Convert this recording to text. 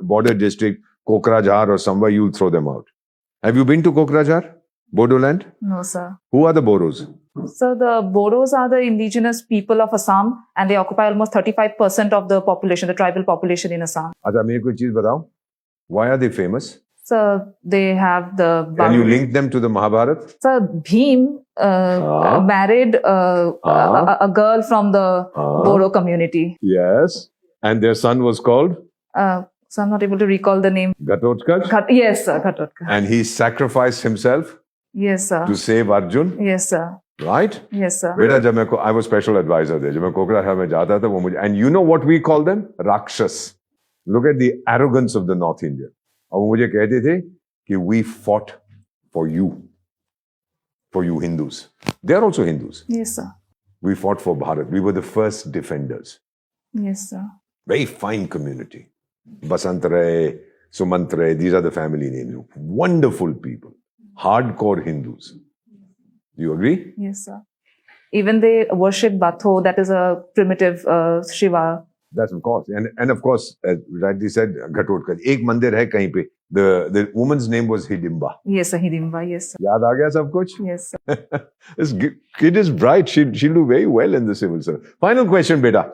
border district, Kokrajhar or somewhere, you'll throw them out. Have you been to Kokrajhar? Bodoland? No, sir. Who are the Boros? So the Bodos are the indigenous people of Assam, and they occupy almost 35% of the population, the tribal population in Assam. अच्छा मेरे को एक चीज बताओ. Why are they famous? So they have the. Can you link them to the Mahabharata? So Bhim married a girl from the Bodo community. Yes. And their son was called? So I'm not able to recall the name. Ghatotkacha? Yes, sir, Ghatotkacha. And he sacrificed himself Yes, sir. to save Arjun? Yes, sir. Right? Yes, sir. बेटा जब मैं I was special advisor there. जब मैं कोकराझार में जाता था वो मुझे, and you know what we call them? Rakshas. Look at the arrogance of the North Indian. और वो मुझे कहते थे कि we fought for you Hindus. They are also Hindus. Yes, sir. We fought for Bharat. We were the first defenders. Yes, sir. Very fine community. Basant Ray, Sumant Ray, these are the family names. Wonderful people. Hardcore Hindus. Do you agree? Yes, sir. Even they worship Batho, that is a primitive Shiva. That's of course. And of course, as rightly said, Ghatotkacha. Ek mandir hai kahin pe. The woman's name was Hidimba. Yes, sir. Hidimba, yes, sir. Yaad aa gaya sab kuch? Yes, sir. This kid is bright. She'll do very well in the civil service. Final question, beta.